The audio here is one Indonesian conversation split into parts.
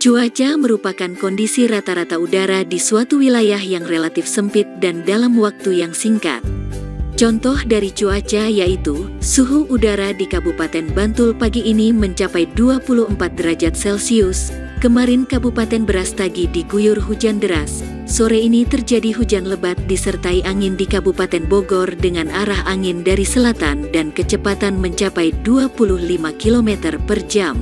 Cuaca merupakan kondisi rata-rata udara di suatu wilayah yang relatif sempit dan dalam waktu yang singkat. Contoh dari cuaca yaitu, suhu udara di Kabupaten Bantul pagi ini mencapai 24 derajat Celcius, kemarin Kabupaten Brastagi diguyur hujan deras, sore ini terjadi hujan lebat disertai angin di Kabupaten Bogor dengan arah angin dari selatan dan kecepatan mencapai 25 km per jam.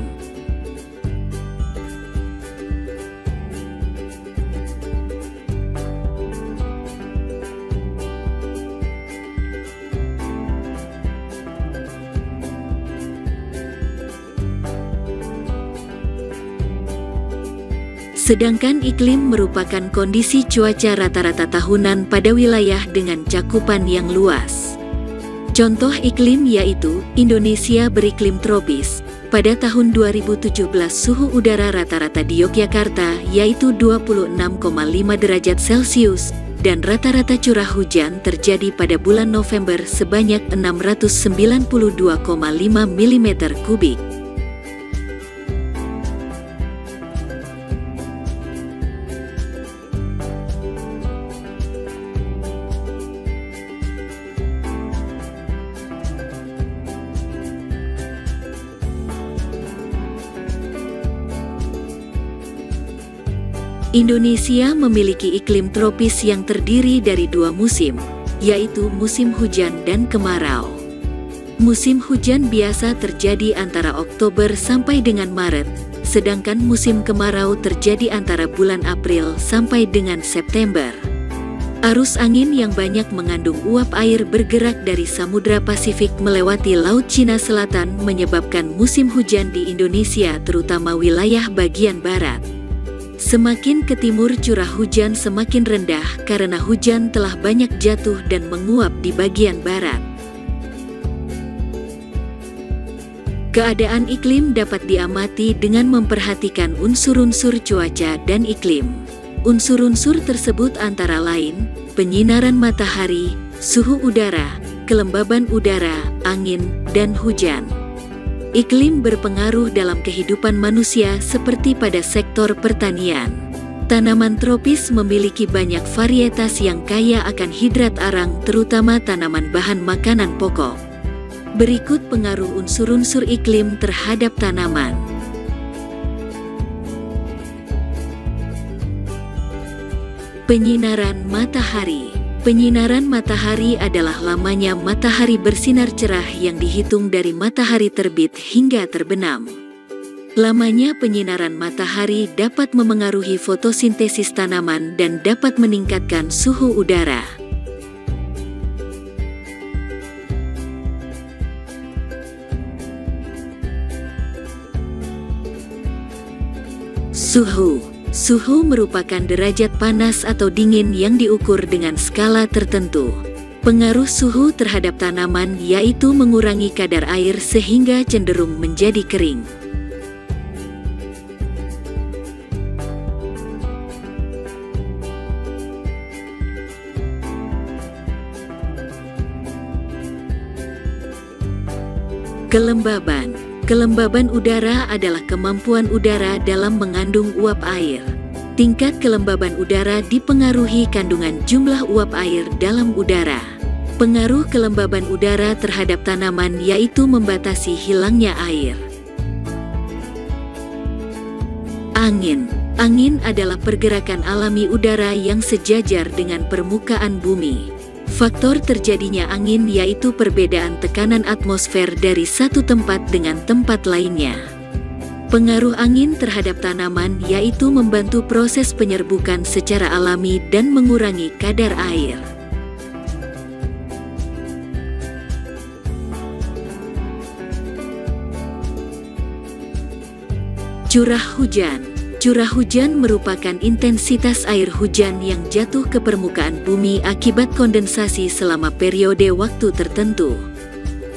Sedangkan iklim merupakan kondisi cuaca rata-rata tahunan pada wilayah dengan cakupan yang luas. Contoh iklim yaitu, Indonesia beriklim tropis. Pada tahun 2017 suhu udara rata-rata di Yogyakarta yaitu 26,5 derajat Celcius, dan rata-rata curah hujan terjadi pada bulan November sebanyak 692,5 mm kubik. Indonesia memiliki iklim tropis yang terdiri dari dua musim, yaitu musim hujan dan kemarau. Musim hujan biasa terjadi antara Oktober sampai dengan Maret, sedangkan musim kemarau terjadi antara bulan April sampai dengan September. Arus angin yang banyak mengandung uap air bergerak dari Samudra Pasifik melewati Laut Cina Selatan menyebabkan musim hujan di Indonesia terutama wilayah bagian barat. Semakin ke timur curah hujan semakin rendah karena hujan telah banyak jatuh dan menguap di bagian barat. Keadaan iklim dapat diamati dengan memperhatikan unsur-unsur cuaca dan iklim. Unsur-unsur tersebut antara lain, penyinaran matahari, suhu udara, kelembaban udara, angin, dan hujan. Iklim berpengaruh dalam kehidupan manusia seperti pada sektor pertanian. Tanaman tropis memiliki banyak varietas yang kaya akan hidrat arang terutama tanaman bahan makanan pokok. Berikut pengaruh unsur-unsur iklim terhadap tanaman. Penyinaran matahari. Penyinaran matahari adalah lamanya matahari bersinar cerah yang dihitung dari matahari terbit hingga terbenam. Lamanya penyinaran matahari dapat memengaruhi fotosintesis tanaman dan dapat meningkatkan suhu udara. Suhu merupakan derajat panas atau dingin yang diukur dengan skala tertentu. Pengaruh suhu terhadap tanaman yaitu mengurangi kadar air sehingga cenderung menjadi kering. Kelembaban. Kelembaban udara adalah kemampuan udara dalam mengandung uap air. Tingkat kelembaban udara dipengaruhi kandungan jumlah uap air dalam udara. Pengaruh kelembaban udara terhadap tanaman yaitu membatasi hilangnya air. Angin. Angin adalah pergerakan alami udara yang sejajar dengan permukaan bumi. Faktor terjadinya angin yaitu perbedaan tekanan atmosfer dari satu tempat dengan tempat lainnya. Pengaruh angin terhadap tanaman yaitu membantu proses penyerbukan secara alami dan mengurangi kadar air. Curah hujan. Curah hujan merupakan intensitas air hujan yang jatuh ke permukaan bumi akibat kondensasi selama periode waktu tertentu.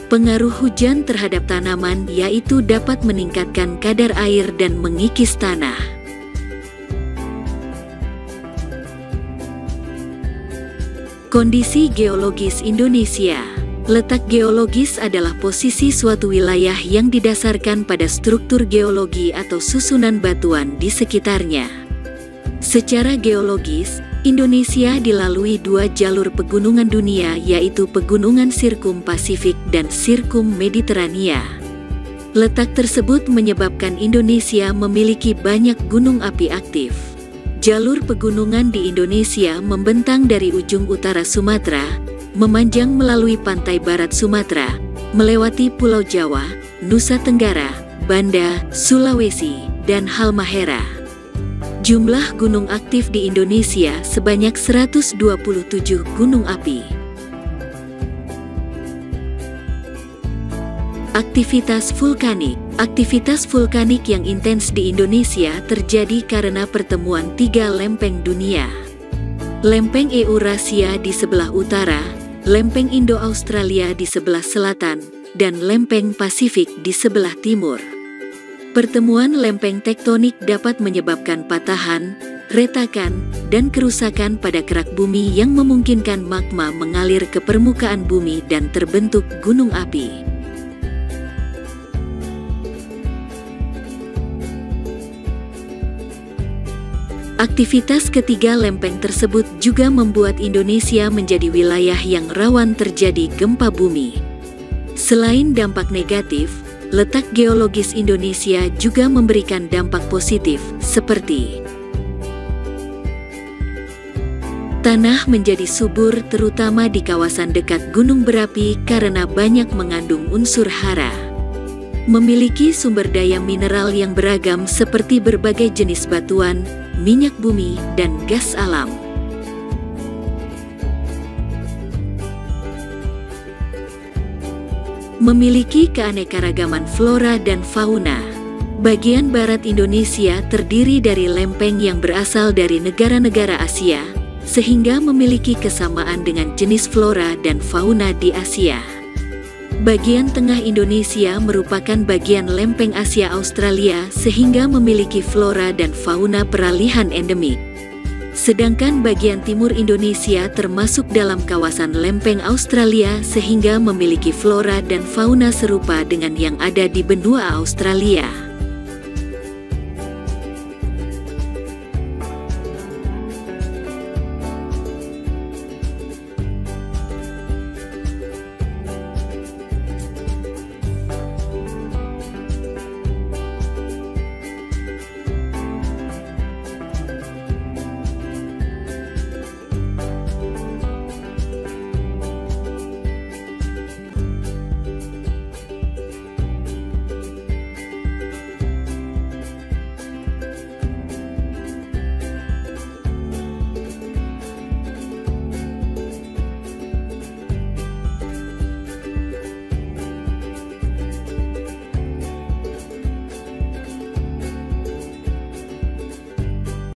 Pengaruh hujan terhadap tanaman yaitu dapat meningkatkan kadar air dan mengikis tanah. Kondisi geologis Indonesia. Letak geologis adalah posisi suatu wilayah yang didasarkan pada struktur geologi atau susunan batuan di sekitarnya. Secara geologis, Indonesia dilalui dua jalur pegunungan dunia, yaitu Pegunungan Sirkum Pasifik dan Sirkum Mediterania. Letak tersebut menyebabkan Indonesia memiliki banyak gunung api aktif. Jalur pegunungan di Indonesia membentang dari ujung utara Sumatera, memanjang melalui pantai barat Sumatera, melewati Pulau Jawa, Nusa Tenggara, Banda, Sulawesi, dan Halmahera. Jumlah gunung aktif di Indonesia sebanyak 127 gunung api. Aktivitas vulkanik. Aktivitas vulkanik yang intens di Indonesia terjadi karena pertemuan tiga lempeng dunia. Lempeng Eurasia di sebelah utara, lempeng Indo-Australia di sebelah selatan, dan lempeng Pasifik di sebelah timur. Pertemuan lempeng tektonik dapat menyebabkan patahan, retakan, dan kerusakan pada kerak bumi yang memungkinkan magma mengalir ke permukaan bumi dan terbentuk gunung api. Aktivitas ketiga lempeng tersebut juga membuat Indonesia menjadi wilayah yang rawan terjadi gempa bumi. Selain dampak negatif, letak geologis Indonesia juga memberikan dampak positif, seperti tanah menjadi subur terutama di kawasan dekat gunung berapi karena banyak mengandung unsur hara. Memiliki sumber daya mineral yang beragam seperti berbagai jenis batuan, minyak bumi, dan gas alam. Memiliki keanekaragaman flora dan fauna. Bagian barat Indonesia terdiri dari lempeng yang berasal dari negara-negara Asia, sehingga memiliki kesamaan dengan jenis flora dan fauna di Asia. Bagian tengah Indonesia merupakan bagian lempeng Asia Australia sehingga memiliki flora dan fauna peralihan endemik. Sedangkan bagian timur Indonesia termasuk dalam kawasan lempeng Australia sehingga memiliki flora dan fauna serupa dengan yang ada di benua Australia.